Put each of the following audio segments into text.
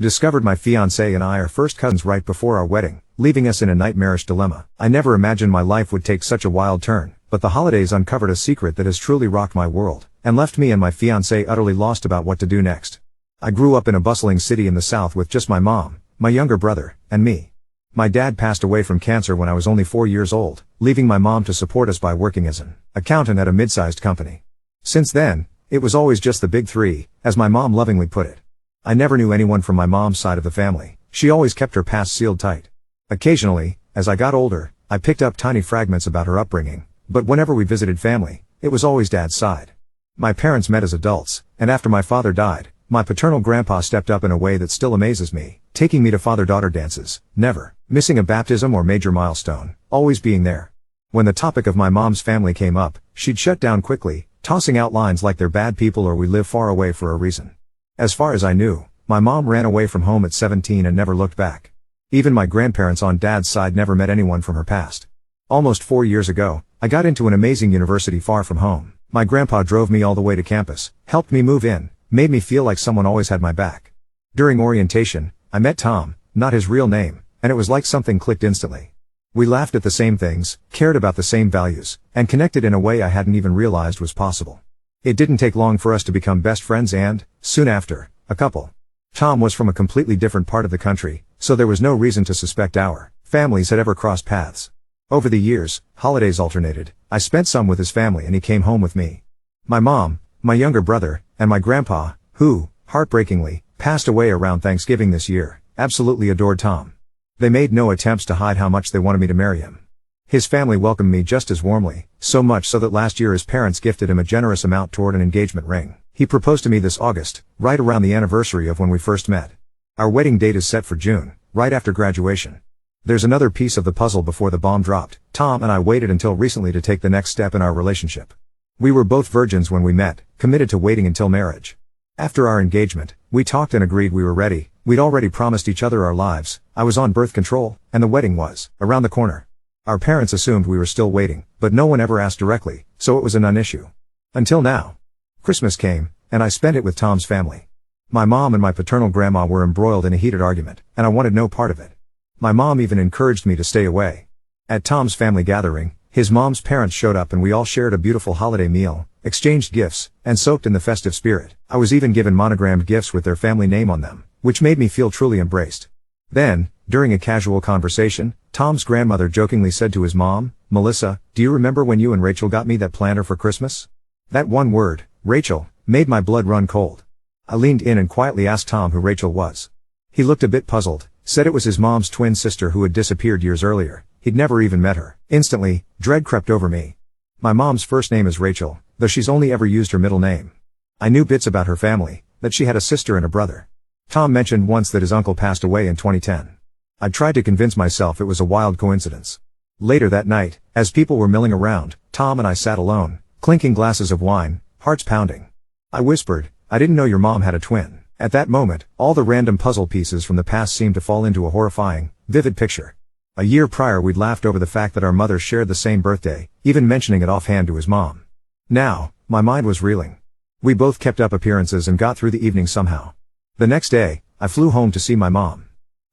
Discovered my fiance and I are first cousins right before our wedding, leaving us in a nightmarish dilemma. I never imagined my life would take such a wild turn, but the holidays uncovered a secret that has truly rocked my world, and left me and my fiance utterly lost about what to do next. I grew up in a bustling city in the South with just my mom, my younger brother, and me. My dad passed away from cancer when I was only 4 years old, leaving my mom to support us by working as an accountant at a mid-sized company. Since then, it was always just the big three, as my mom lovingly put it. I never knew anyone from my mom's side of the family. She always kept her past sealed tight. Occasionally, as I got older, I picked up tiny fragments about her upbringing, but whenever we visited family, it was always Dad's side. My parents met as adults, and after my father died, my paternal grandpa stepped up in a way that still amazes me, taking me to father-daughter dances, never missing a baptism or major milestone, always being there. When the topic of my mom's family came up, she'd shut down quickly, tossing out lines like they're bad people or we live far away for a reason. As far as I knew, my mom ran away from home at 17 and never looked back. Even my grandparents on Dad's side never met anyone from her past. Almost 4 years ago, I got into an amazing university far from home. My grandpa drove me all the way to campus, helped me move in, made me feel like someone always had my back. During orientation, I met Tom, not his real name, and it was like something clicked instantly. We laughed at the same things, cared about the same values, and connected in a way I hadn't even realized was possible. It didn't take long for us to become best friends and, soon after, a couple. Tom was from a completely different part of the country, so there was no reason to suspect our families had ever crossed paths. Over the years, holidays alternated. I spent some with his family and he came home with me. My mom, my younger brother, and my grandpa, who, heartbreakingly, passed away around Thanksgiving this year, absolutely adored Tom. They made no attempts to hide how much they wanted me to marry him. His family welcomed me just as warmly, so much so that last year his parents gifted him a generous amount toward an engagement ring. He proposed to me this August, right around the anniversary of when we first met. Our wedding date is set for June, right after graduation. There's another piece of the puzzle before the bomb dropped. Tom and I waited until recently to take the next step in our relationship. We were both virgins when we met, committed to waiting until marriage. After our engagement, we talked and agreed we were ready. We'd already promised each other our lives. I was on birth control, and the wedding was around the corner. Our parents assumed we were still waiting, but no one ever asked directly, so it was a non-issue. Until now. Christmas came, and I spent it with Tom's family. My mom and my paternal grandma were embroiled in a heated argument, and I wanted no part of it. My mom even encouraged me to stay away. At Tom's family gathering, his mom's parents showed up and we all shared a beautiful holiday meal, exchanged gifts, and soaked in the festive spirit. I was even given monogrammed gifts with their family name on them, which made me feel truly embraced. Then, during a casual conversation, Tom's grandmother jokingly said to his mom, "Melissa, do you remember when you and Rachel got me that planner for Christmas?" That one word, Rachel, made my blood run cold. I leaned in and quietly asked Tom who Rachel was. He looked a bit puzzled, said it was his mom's twin sister who had disappeared years earlier. He'd never even met her. Instantly, dread crept over me. My mom's first name is Rachel, though she's only ever used her middle name. I knew bits about her family, that she had a sister and a brother. Tom mentioned once that his uncle passed away in 2010. I tried to convince myself it was a wild coincidence. Later that night, as people were milling around, Tom and I sat alone, clinking glasses of wine, hearts pounding. I whispered, "I didn't know your mom had a twin." At that moment, all the random puzzle pieces from the past seemed to fall into a horrifying, vivid picture. A year prior we'd laughed over the fact that our mothers shared the same birthday, even mentioning it offhand to his mom. Now, my mind was reeling. We both kept up appearances and got through the evening somehow. The next day, I flew home to see my mom.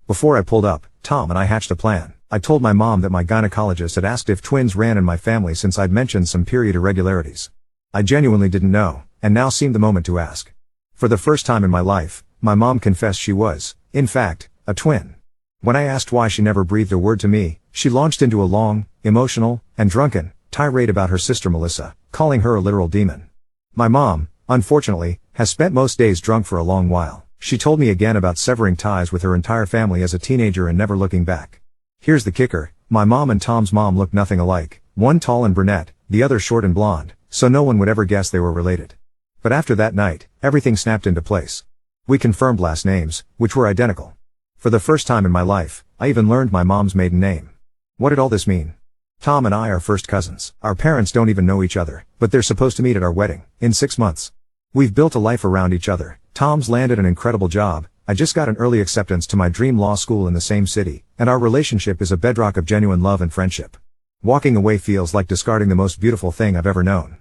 Before I pulled up, Tom and I hatched a plan. I told my mom that my gynecologist had asked if twins ran in my family since I'd mentioned some period irregularities. I genuinely didn't know, and now seemed the moment to ask. For the first time in my life, my mom confessed she was, in fact, a twin. When I asked why she never breathed a word to me, she launched into a long, emotional, and drunken tirade about her sister Melissa, calling her a literal demon. My mom, unfortunately, has spent most days drunk for a long while. She told me again about severing ties with her entire family as a teenager and never looking back. Here's the kicker, my mom and Tom's mom looked nothing alike, one tall and brunette, the other short and blonde, so no one would ever guess they were related. But after that night, everything snapped into place. We confirmed last names, which were identical. For the first time in my life, I even learned my mom's maiden name. What did all this mean? Tom and I are first cousins. Our parents don't even know each other, but they're supposed to meet at our wedding, in 6 months. We've built a life around each other. Tom's landed an incredible job, I just got an early acceptance to my dream law school in the same city, and our relationship is a bedrock of genuine love and friendship. Walking away feels like discarding the most beautiful thing I've ever known.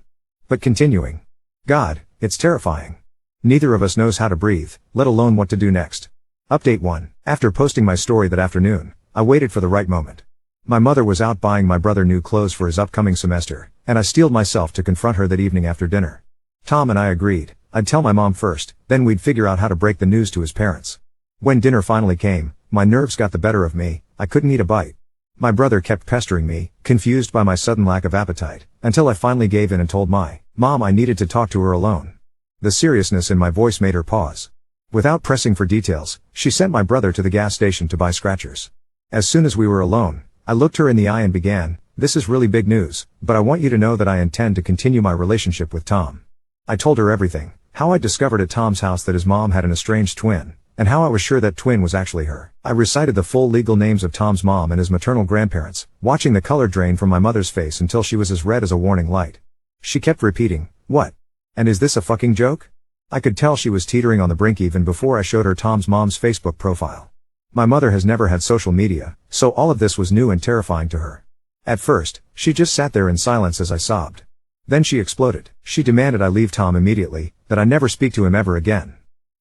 But continuing. God, it's terrifying. Neither of us knows how to breathe, let alone what to do next. Update 1. After posting my story that afternoon, I waited for the right moment. My mother was out buying my brother new clothes for his upcoming semester, and I steeled myself to confront her that evening after dinner. Tom and I agreed, I'd tell my mom first, then we'd figure out how to break the news to his parents. When dinner finally came, my nerves got the better of me, I couldn't eat a bite. My brother kept pestering me, confused by my sudden lack of appetite, until I finally gave in and told my mom I needed to talk to her alone. The seriousness in my voice made her pause. Without pressing for details, she sent my brother to the gas station to buy scratchers. As soon as we were alone, I looked her in the eye and began, "This is really big news, but I want you to know that I intend to continue my relationship with Tom." I told her everything, how I discovered at Tom's house that his mom had an estranged twin, and how I was sure that twin was actually her. I recited the full legal names of Tom's mom and his maternal grandparents, watching the color drain from my mother's face until she was as red as a warning light. She kept repeating, "What? And is this a fucking joke?" I could tell she was teetering on the brink even before I showed her Tom's mom's Facebook profile. My mother has never had social media, so all of this was new and terrifying to her. At first, she just sat there in silence as I sobbed. Then she exploded. She demanded I leave Tom immediately, that I never speak to him ever again.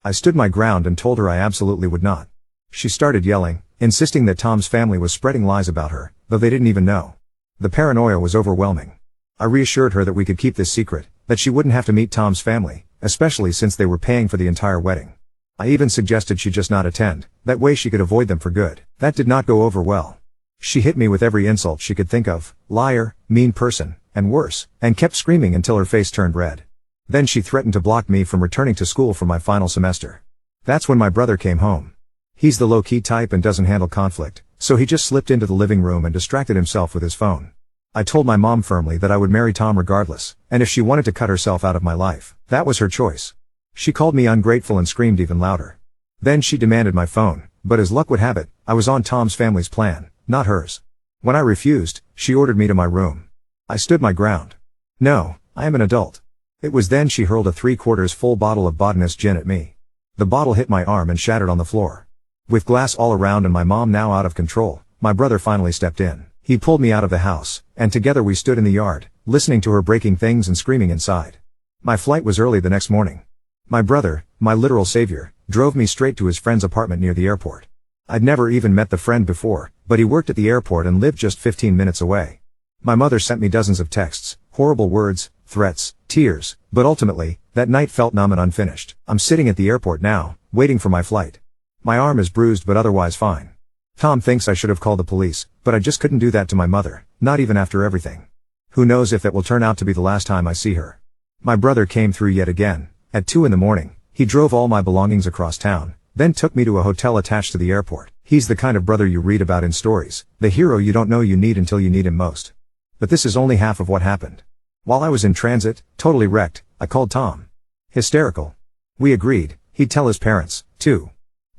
I stood my ground and told her I absolutely would not. She started yelling, insisting that Tom's family was spreading lies about her, though they didn't even know. The paranoia was overwhelming. I reassured her that we could keep this secret, that she wouldn't have to meet Tom's family, especially since they were paying for the entire wedding. I even suggested she just not attend, that way she could avoid them for good. That did not go over well. She hit me with every insult she could think of, liar, mean person, and worse, and kept screaming until her face turned red. Then she threatened to block me from returning to school for my final semester. That's when my brother came home. He's the low-key type and doesn't handle conflict, so he just slipped into the living room and distracted himself with his phone. I told my mom firmly that I would marry Tom regardless, and if she wanted to cut herself out of my life, that was her choice. She called me ungrateful and screamed even louder. Then she demanded my phone, but as luck would have it, I was on Tom's family's plan, not hers. When I refused, she ordered me to my room. I stood my ground. "No, I am an adult." It was then she hurled a 3/4 full bottle of botanist gin at me. The bottle hit my arm and shattered on the floor. With glass all around and my mom now out of control, my brother finally stepped in. He pulled me out of the house, and together we stood in the yard, listening to her breaking things and screaming inside. My flight was early the next morning. My brother, my literal savior, drove me straight to his friend's apartment near the airport. I'd never even met the friend before, but he worked at the airport and lived just 15 minutes away. My mother sent me dozens of texts, horrible words, threats, tears, but ultimately, that night felt numb and unfinished. I'm sitting at the airport now, waiting for my flight. My arm is bruised but otherwise fine. Tom thinks I should have called the police, but I just couldn't do that to my mother, not even after everything. Who knows if that will turn out to be the last time I see her. My brother came through yet again. At 2 in the morning, he drove all my belongings across town, then took me to a hotel attached to the airport. He's the kind of brother you read about in stories, the hero you don't know you need until you need him most. But this is only half of what happened. While I was in transit, totally wrecked, I called Tom. Hysterical. We agreed, he'd tell his parents, too.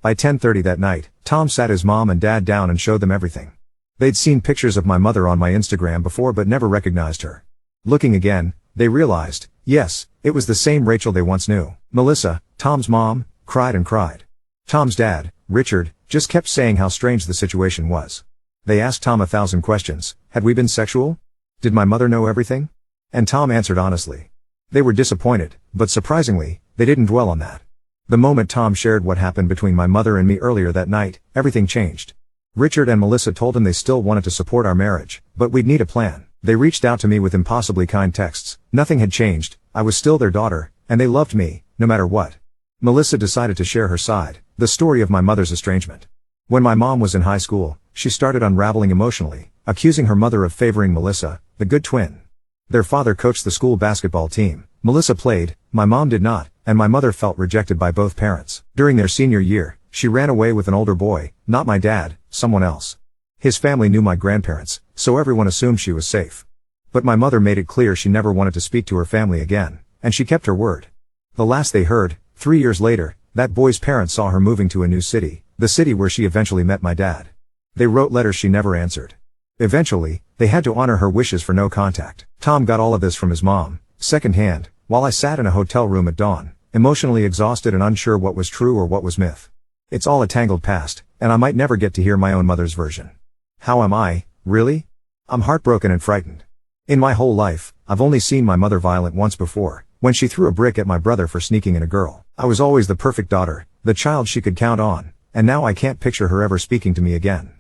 By 10:30 that night, Tom sat his mom and dad down and showed them everything. They'd seen pictures of my mother on my Instagram before but never recognized her. Looking again, they realized, yes, it was the same Rachel they once knew. Melissa, Tom's mom, cried and cried. Tom's dad, Richard, just kept saying how strange the situation was. They asked Tom 1,000 questions. Had we been sexual? Did my mother know everything? And Tom answered honestly. They were disappointed, but surprisingly, they didn't dwell on that. The moment Tom shared what happened between my mother and me earlier that night, everything changed. Richard and Melissa told him they still wanted to support our marriage, but we'd need a plan. They reached out to me with impossibly kind texts. Nothing had changed, I was still their daughter, and they loved me, no matter what. Melissa decided to share her side, the story of my mother's estrangement. When my mom was in high school, she started unraveling emotionally, accusing her mother of favoring Melissa, the good twin. Their father coached the school basketball team. Melissa played, my mom did not, and my mother felt rejected by both parents. During their senior year, she ran away with an older boy, not my dad, someone else. His family knew my grandparents, so everyone assumed she was safe. But my mother made it clear she never wanted to speak to her family again, and she kept her word. The last they heard, 3 years later, that boy's parents saw her moving to a new city, the city where she eventually met my dad. They wrote letters she never answered. Eventually, they had to honor her wishes for no contact. Tom got all of this from his mom, secondhand, while I sat in a hotel room at dawn, emotionally exhausted and unsure what was true or what was myth. It's all a tangled past, and I might never get to hear my own mother's version. How am I, really? I'm heartbroken and frightened. In my whole life, I've only seen my mother violent once before, when she threw a brick at my brother for sneaking in a girl. I was always the perfect daughter, the child she could count on, and now I can't picture her ever speaking to me again.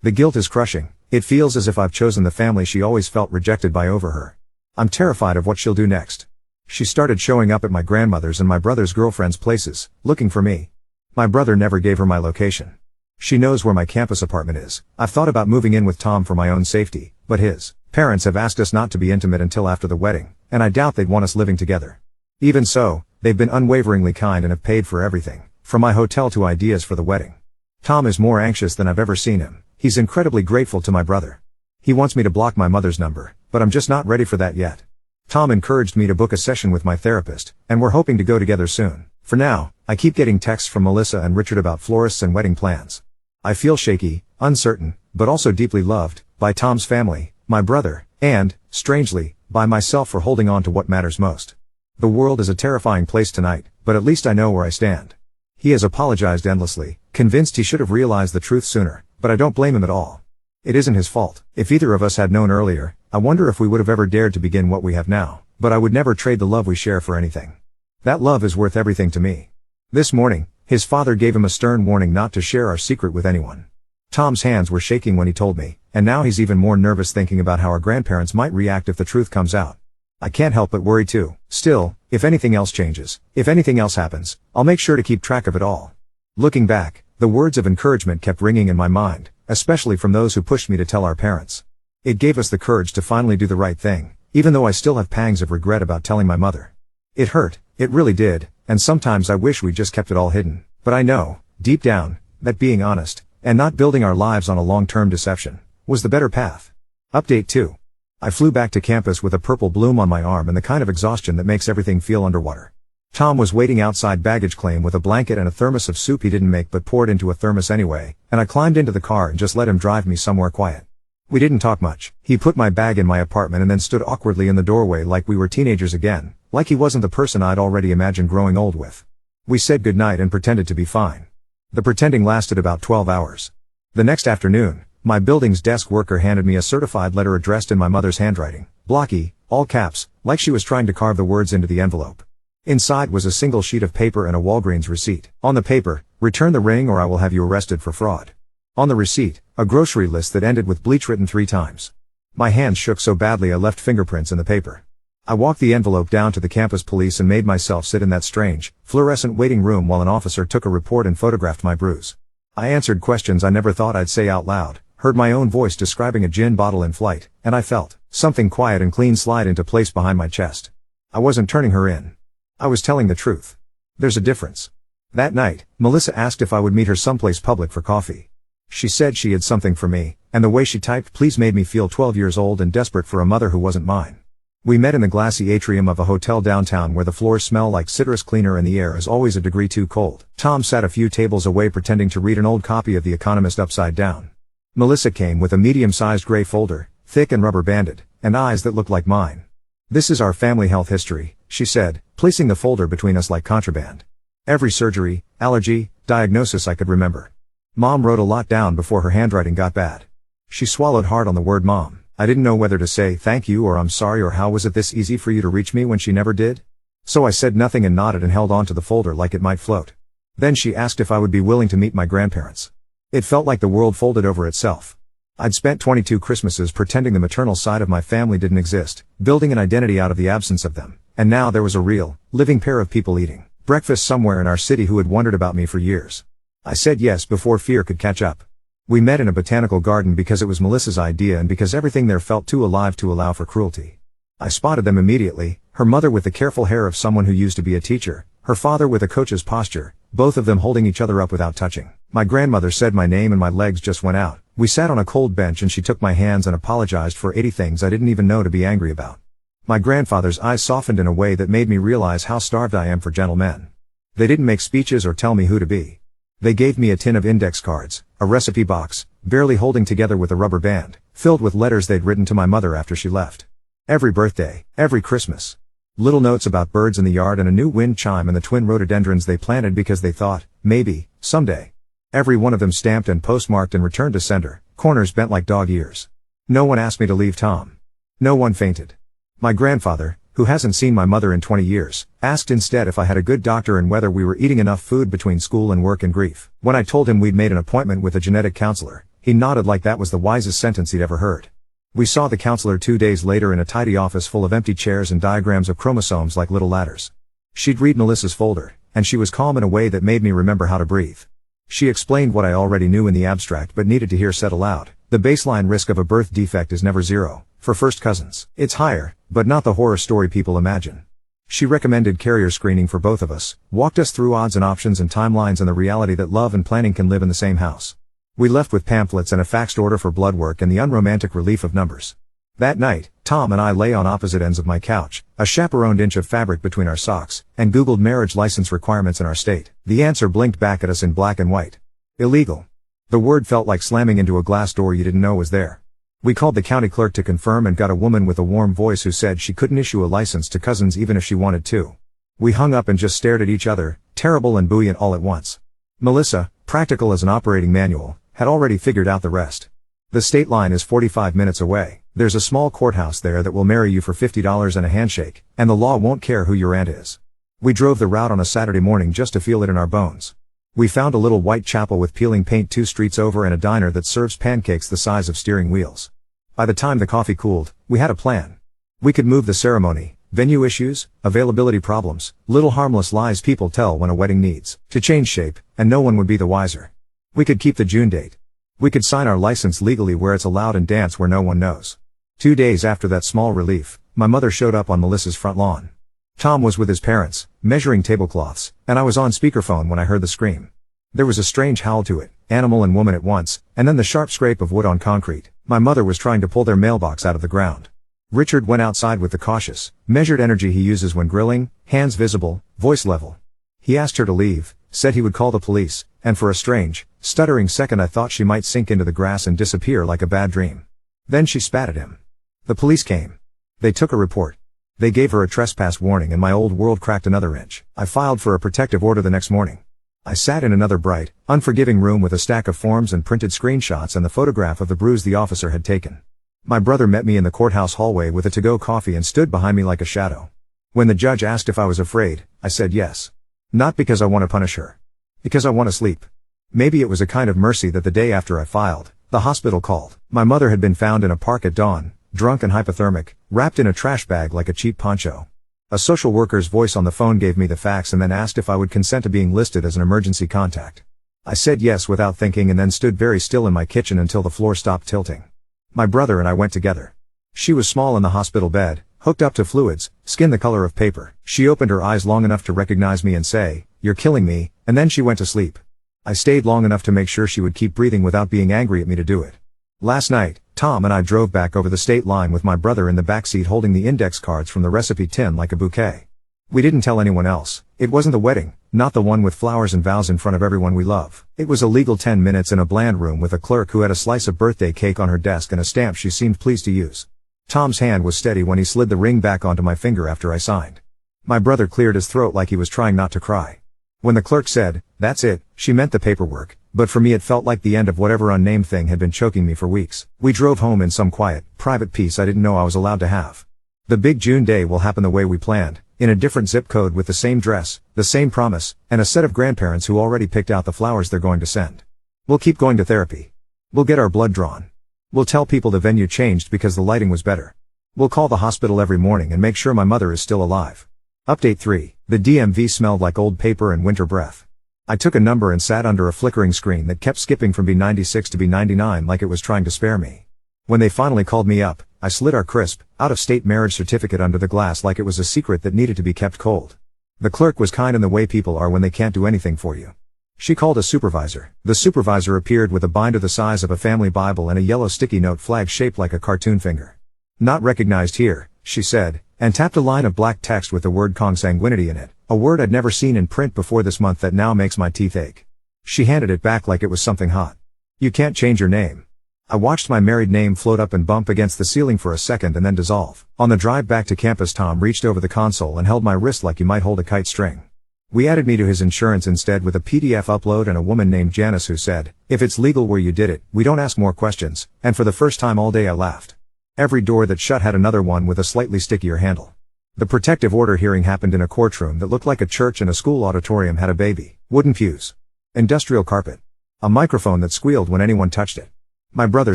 The guilt is crushing. It feels as if I've chosen the family she always felt rejected by over her. I'm terrified of what she'll do next. She started showing up at my grandmother's and my brother's girlfriend's places, looking for me. My brother never gave her my location. She knows where my campus apartment is. I've thought about moving in with Tom for my own safety, but his parents have asked us not to be intimate until after the wedding, and I doubt they'd want us living together. Even so, they've been unwaveringly kind and have paid for everything, from my hotel to ideas for the wedding. Tom is more anxious than I've ever seen him. He's incredibly grateful to my brother. He wants me to block my mother's number, but I'm just not ready for that yet. Tom encouraged me to book a session with my therapist, and we're hoping to go together soon. For now, I keep getting texts from Melissa and Richard about florists and wedding plans. I feel shaky, uncertain, but also deeply loved, by Tom's family, my brother, and, strangely, by myself for holding on to what matters most. The world is a terrifying place tonight, but at least I know where I stand. He has apologized endlessly, convinced he should have realized the truth sooner, but I don't blame him at all. It isn't his fault. If either of us had known earlier, I wonder if we would have ever dared to begin what we have now, but I would never trade the love we share for anything. That love is worth everything to me. This morning, his father gave him a stern warning not to share our secret with anyone. Tom's hands were shaking when he told me, and now he's even more nervous thinking about how our grandparents might react if the truth comes out. I can't help but worry too. Still, if anything else changes, if anything else happens, I'll make sure to keep track of it all. Looking back, the words of encouragement kept ringing in my mind, especially from those who pushed me to tell our parents. It gave us the courage to finally do the right thing, even though I still have pangs of regret about telling my mother. It hurt, it really did, and sometimes I wish we just kept it all hidden, but I know, deep down, that being honest, and not building our lives on a long-term deception, was the better path. Update 2. I flew back to campus with a purple bloom on my arm and the kind of exhaustion that makes everything feel underwater. Tom was waiting outside baggage claim with a blanket and a thermos of soup he didn't make but poured into a thermos anyway, and I climbed into the car and just let him drive me somewhere quiet. We didn't talk much. He put my bag in my apartment and then stood awkwardly in the doorway like we were teenagers again, like he wasn't the person I'd already imagined growing old with. We said goodnight and pretended to be fine. The pretending lasted about 12 hours. The next afternoon, my building's desk worker handed me a certified letter addressed in my mother's handwriting, blocky, all caps, like she was trying to carve the words into the envelope. Inside was a single sheet of paper and a Walgreens receipt. On the paper, return the ring or I will have you arrested for fraud. On the receipt, a grocery list that ended with bleach written 3 times. My hands shook so badly I left fingerprints in the paper. I walked the envelope down to the campus police and made myself sit in that strange, fluorescent waiting room while an officer took a report and photographed my bruise. I answered questions I never thought I'd say out loud, heard my own voice describing a gin bottle in flight, and I felt something quiet and clean slide into place behind my chest. I wasn't turning her in. I was telling the truth. There's a difference. That night, Melissa asked if I would meet her someplace public for coffee. She said she had something for me, and the way she typed please made me feel 12 years old and desperate for a mother who wasn't mine. We met in the glassy atrium of a hotel downtown where the floors smell like citrus cleaner and the air is always a degree too cold. Tom sat a few tables away pretending to read an old copy of The Economist upside down. Melissa came with a medium-sized gray folder, thick and rubber-banded, and eyes that looked like mine. This is our family health history, she said, placing the folder between us like contraband. Every surgery, allergy, diagnosis I could remember. Mom wrote a lot down before her handwriting got bad. She swallowed hard on the word mom. I didn't know whether to say thank you or I'm sorry or how was it this easy for you to reach me when she never did? So I said nothing and nodded and held on to the folder like it might float. Then she asked if I would be willing to meet my grandparents. It felt like the world folded over itself. I'd spent 22 Christmases pretending the maternal side of my family didn't exist, building an identity out of the absence of them, and now there was a real, living pair of people eating breakfast somewhere in our city who had wondered about me for years. I said yes before fear could catch up. We met in a botanical garden because it was Melissa's idea and because everything there felt too alive to allow for cruelty. I spotted them immediately, her mother with the careful hair of someone who used to be a teacher, her father with a coach's posture, both of them holding each other up without touching. My grandmother said my name and my legs just went out. We sat on a cold bench and she took my hands and apologized for 80 things I didn't even know to be angry about. My grandfather's eyes softened in a way that made me realize how starved I am for gentle men. They didn't make speeches or tell me who to be. They gave me a tin of index cards, a recipe box, barely holding together with a rubber band, filled with letters they'd written to my mother after she left. Every birthday, every Christmas. Little notes about birds in the yard and a new wind chime and the twin rhododendrons they planted because they thought, maybe, someday. Every one of them stamped and postmarked and returned to sender, corners bent like dog ears. No one asked me to leave Tom. No one fainted. My grandfather, who hasn't seen my mother in 20 years, asked instead if I had a good doctor and whether we were eating enough food between school and work and grief. When I told him we'd made an appointment with a genetic counselor, he nodded like that was the wisest sentence he'd ever heard. We saw the counselor 2 days later in a tidy office full of empty chairs and diagrams of chromosomes like little ladders. She'd read Melissa's folder, and she was calm in a way that made me remember how to breathe. She explained what I already knew in the abstract but needed to hear said aloud. The baseline risk of a birth defect is never zero. For first cousins, it's higher, but not the horror story people imagine. She recommended carrier screening for both of us, walked us through odds and options and timelines and the reality that love and planning can live in the same house. We left with pamphlets and a faxed order for blood work and the unromantic relief of numbers. That night, Tom and I lay on opposite ends of my couch, a chaperoned inch of fabric between our socks, and Googled marriage license requirements in our state. The answer blinked back at us in black and white. Illegal. The word felt like slamming into a glass door you didn't know was there. We called the county clerk to confirm and got a woman with a warm voice who said she couldn't issue a license to cousins even if she wanted to. We hung up and just stared at each other, terrible and buoyant all at once. Melissa, practical as an operating manual, had already figured out the rest. The state line is 45 minutes away. There's a small courthouse there that will marry you for $50 and a handshake, and the law won't care who your aunt is. We drove the route on a Saturday morning just to feel it in our bones. We found a little white chapel with peeling paint 2 streets over and a diner that serves pancakes the size of steering wheels. By the time the coffee cooled, we had a plan. We could move the ceremony, venue issues, availability problems, little harmless lies people tell when a wedding needs to change shape, and no one would be the wiser. We could keep the June date. We could sign our license legally where it's allowed and dance where no one knows. 2 days after that small relief, my mother showed up on Melissa's front lawn. Tom was with his parents, measuring tablecloths, and I was on speakerphone when I heard the scream. There was a strange howl to it, animal and woman at once, and then the sharp scrape of wood on concrete. My mother was trying to pull their mailbox out of the ground. Richard went outside with the cautious, measured energy he uses when grilling, hands visible, voice level. He asked her to leave, said he would call the police, and for a strange, stuttering second I thought she might sink into the grass and disappear like a bad dream. Then she spat at him. The police came. They took a report. They gave her a trespass warning and my old world cracked another inch. I filed for a protective order the next morning. I sat in another bright, unforgiving room with a stack of forms and printed screenshots and the photograph of the bruise the officer had taken. My brother met me in the courthouse hallway with a to-go coffee and stood behind me like a shadow. When the judge asked if I was afraid, I said yes. Not because I want to punish her. Because I want to sleep. Maybe it was a kind of mercy that the day after I filed, the hospital called. My mother had been found in a park at dawn, drunk and hypothermic, wrapped in a trash bag like a cheap poncho. A social worker's voice on the phone gave me the facts and then asked if I would consent to being listed as an emergency contact. I said yes without thinking and then stood very still in my kitchen until the floor stopped tilting. My brother and I went together. She was small in the hospital bed, hooked up to fluids, skin the color of paper. She opened her eyes long enough to recognize me and say, "You're killing me," and then she went to sleep. I stayed long enough to make sure she would keep breathing without being angry at me to do it. Last night, Tom and I drove back over the state line with my brother in the backseat holding the index cards from the recipe tin like a bouquet. We didn't tell anyone else. It wasn't the wedding, not the one with flowers and vows in front of everyone we love. It was a legal 10 minutes in a bland room with a clerk who had a slice of birthday cake on her desk and a stamp she seemed pleased to use. Tom's hand was steady when he slid the ring back onto my finger after I signed. My brother cleared his throat like he was trying not to cry. When the clerk said, "That's it," she meant the paperwork, but for me it felt like the end of whatever unnamed thing had been choking me for weeks. We drove home in some quiet, private peace I didn't know I was allowed to have. The big June day will happen the way we planned, in a different zip code with the same dress, the same promise, and a set of grandparents who already picked out the flowers they're going to send. We'll keep going to therapy. We'll get our blood drawn. We'll tell people the venue changed because the lighting was better. We'll call the hospital every morning and make sure my mother is still alive. Update 3. The DMV smelled like old paper and winter breath. I took a number and sat under a flickering screen that kept skipping from B96 to B99 like it was trying to spare me. When they finally called me up, I slid our crisp, out-of-state marriage certificate under the glass like it was a secret that needed to be kept cold. The clerk was kind in the way people are when they can't do anything for you. She called a supervisor. The supervisor appeared with a binder the size of a family Bible and a yellow sticky note flag shaped like a cartoon finger. "Not recognized here," she said, and tapped a line of black text with the word consanguinity in it, a word I'd never seen in print before this month that now makes my teeth ache. She handed it back like it was something hot. "You can't change your name." I watched my married name float up and bump against the ceiling for a second and then dissolve. On the drive back to campus, Tom reached over the console and held my wrist like you might hold a kite string. We added me to his insurance instead with a PDF upload and a woman named Janice who said, "If it's legal where you did it, we don't ask more questions," and for the first time all day I laughed. Every door that shut had another one with a slightly stickier handle. The protective order hearing happened in a courtroom that looked like a church and a school auditorium had a baby. Wooden pews. Industrial carpet. A microphone that squealed when anyone touched it. My brother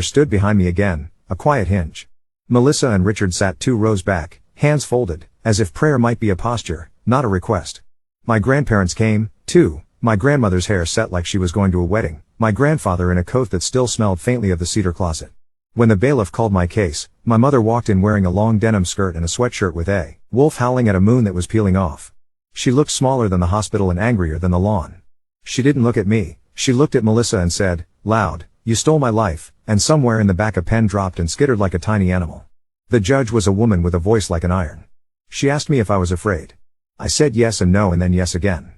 stood behind me again, a quiet hinge. Melissa and Richard sat 2 rows back, hands folded, as if prayer might be a posture, not a request. My grandparents came, too, my grandmother's hair set like she was going to a wedding, my grandfather in a coat that still smelled faintly of the cedar closet. When the bailiff called my case, my mother walked in wearing a long denim skirt and a sweatshirt with a wolf howling at a moon that was peeling off. She looked smaller than the hospital and angrier than the lawn. She didn't look at me, she looked at Melissa and said, loud, "You stole my life," and somewhere in the back a pen dropped and skittered like a tiny animal. The judge was a woman with a voice like an iron. She asked me if I was afraid. I said yes and no and then yes again.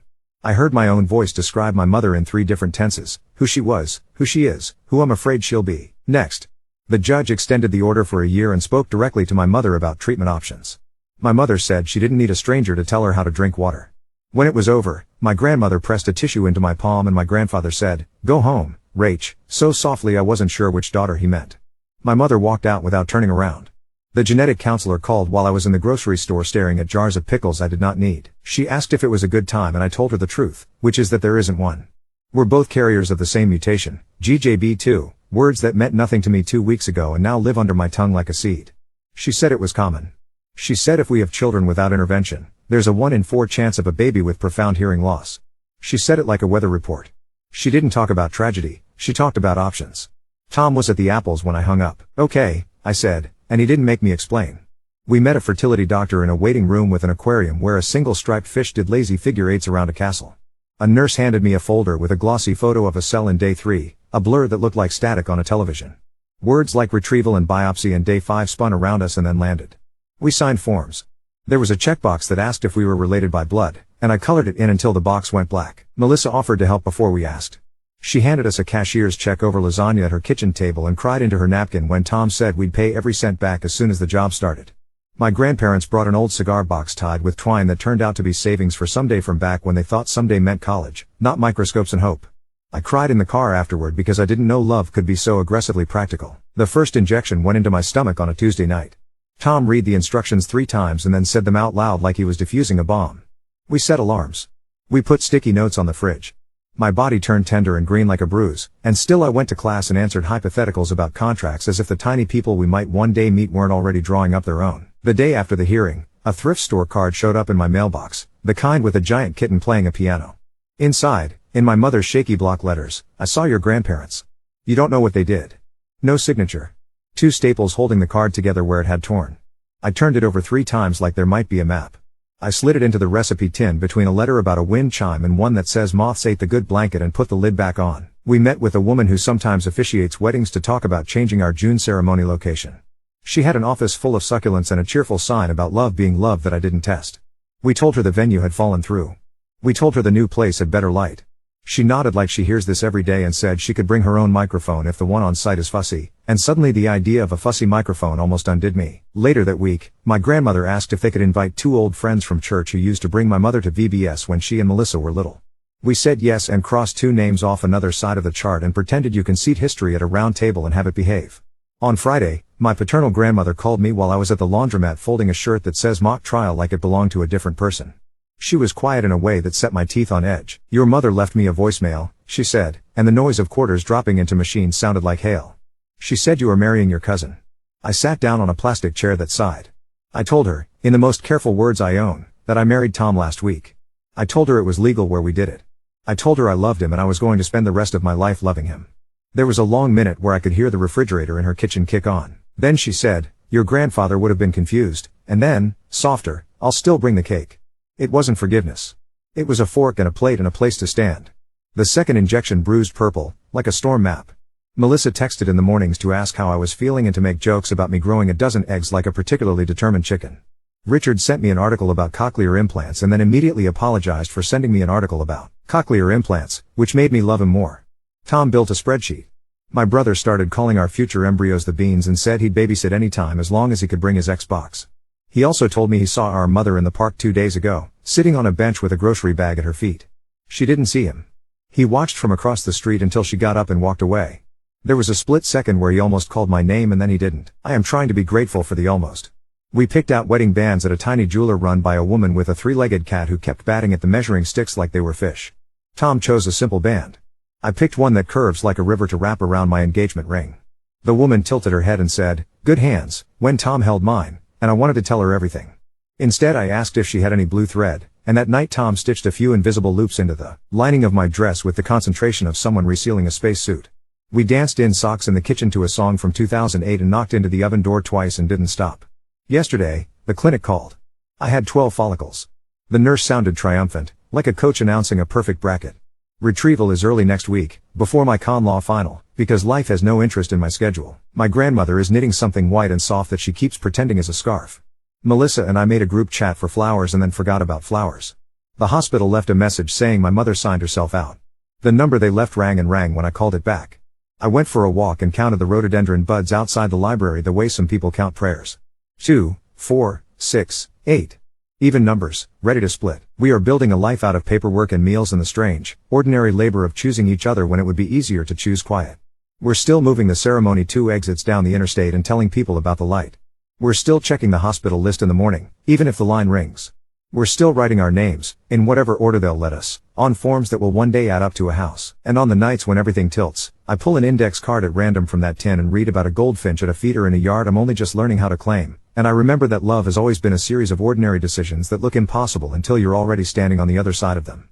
I heard my own voice describe my mother in 3 different tenses, who she was, who she is, who I'm afraid she'll be, next. The judge extended the order for a year and spoke directly to my mother about treatment options. My mother said she didn't need a stranger to tell her how to drink water. When it was over, my grandmother pressed a tissue into my palm and my grandfather said, "Go home, Rach," so softly I wasn't sure which daughter he meant. My mother walked out without turning around. The genetic counselor called while I was in the grocery store staring at jars of pickles I did not need. She asked if it was a good time and I told her the truth, which is that there isn't one. We're both carriers of the same mutation, GJB2, words that meant nothing to me 2 weeks ago and now live under my tongue like a seed. She said it was common. She said if we have children without intervention, there's a 1 in 4 chance of a baby with profound hearing loss. She said it like a weather report. She didn't talk about tragedy, she talked about options. Tom was at the apples when I hung up. "Okay," I said, and he didn't make me explain. We met a fertility doctor in a waiting room with an aquarium where a single striped fish did lazy figure eights around a castle. A nurse handed me a folder with a glossy photo of a cell in day 3, a blur that looked like static on a television. Words like retrieval and biopsy and day 5 spun around us and then landed. We signed forms. There was a checkbox that asked if we were related by blood, and I colored it in until the box went black. Melissa offered to help before we asked. She handed us a cashier's check over lasagna at her kitchen table and cried into her napkin when Tom said we'd pay every cent back as soon as the job started. My grandparents brought an old cigar box tied with twine that turned out to be savings for someday from back when they thought someday meant college, not microscopes and hope. I cried in the car afterward because I didn't know love could be so aggressively practical. The first injection went into my stomach on a Tuesday night. Tom read the instructions 3 times and then said them out loud like he was defusing a bomb. We set alarms. We put sticky notes on the fridge. My body turned tender and green like a bruise, and still I went to class and answered hypotheticals about contracts as if the tiny people we might one day meet weren't already drawing up their own. The day after the hearing, a thrift store card showed up in my mailbox, the kind with a giant kitten playing a piano. Inside, in my mother's shaky block letters, I saw your grandparents. You don't know what they did. No signature. 2 staples holding the card together where it had torn. I turned it over 3 times like there might be a map. I slid it into the recipe tin between a letter about a wind chime and one that says moths ate the good blanket and put the lid back on. We met with a woman who sometimes officiates weddings to talk about changing our June ceremony location. She had an office full of succulents and a cheerful sign about love being love that I didn't test. We told her the venue had fallen through. We told her the new place had better light. She nodded like she hears this every day and said she could bring her own microphone if the one on site is fussy, and suddenly the idea of a fussy microphone almost undid me. Later that week, my grandmother asked if they could invite 2 old friends from church who used to bring my mother to VBS when she and Melissa were little. We said yes and crossed 2 names off another side of the chart and pretended you can seat history at a round table and have it behave. On Friday, my paternal grandmother called me while I was at the laundromat folding a shirt that says mock trial like it belonged to a different person. She was quiet in a way that set my teeth on edge. Your mother left me a voicemail, she said, and the noise of quarters dropping into machines sounded like hail. She said you are marrying your cousin. I sat down on a plastic chair that sighed. I told her, in the most careful words I own, that I married Tom last week. I told her it was legal where we did it. I told her I loved him and I was going to spend the rest of my life loving him. There was a long minute where I could hear the refrigerator in her kitchen kick on. Then she said, your grandfather would have been confused, and then, softer, I'll still bring the cake. It wasn't forgiveness. It was a fork and a plate and a place to stand. The second injection bruised purple, like a storm map. Melissa texted in the mornings to ask how I was feeling and to make jokes about me growing a dozen eggs like a particularly determined chicken. Richard sent me an article about cochlear implants and then immediately apologized for sending me an article about cochlear implants, which made me love him more. Tom built a spreadsheet. My brother started calling our future embryos the beans and said he'd babysit any time as long as he could bring his Xbox. He also told me he saw our mother in the park 2 days ago, sitting on a bench with a grocery bag at her feet. She didn't see him. He watched from across the street until she got up and walked away. There was a split second where he almost called my name and then he didn't. I am trying to be grateful for the almost. We picked out wedding bands at a tiny jeweler run by a woman with a three-legged cat who kept batting at the measuring sticks like they were fish. Tom chose a simple band. I picked one that curves like a river to wrap around my engagement ring. The woman tilted her head and said, "Good hands," when Tom held mine, and I wanted to tell her everything. Instead I asked if she had any blue thread, and that night Tom stitched a few invisible loops into the lining of my dress with the concentration of someone resealing a spacesuit. We danced in socks in the kitchen to a song from 2008 and knocked into the oven door twice and didn't stop. Yesterday, the clinic called. I had 12 follicles. The nurse sounded triumphant, like a coach announcing a perfect bracket. Retrieval is early next week, before my con law final, because life has no interest in my schedule. My grandmother is knitting something white and soft that she keeps pretending is a scarf. Melissa and I made a group chat for flowers and then forgot about flowers. The hospital left a message saying my mother signed herself out. The number they left rang and rang when I called it back. I went for a walk and counted the rhododendron buds outside the library the way some people count prayers. 2, 4, 6, 8. Even numbers, ready to split. We are building a life out of paperwork and meals and the strange, ordinary labor of choosing each other when it would be easier to choose quiet. We're still moving the ceremony 2 exits down the interstate and telling people about the light. We're still checking the hospital list in the morning, even if the line rings. We're still writing our names, in whatever order they'll let us, on forms that will one day add up to a house. And on the nights when everything tilts, I pull an index card at random from that tin and read about a goldfinch at a feeder in a yard I'm only just learning how to claim. And I remember that love has always been a series of ordinary decisions that look impossible until you're already standing on the other side of them.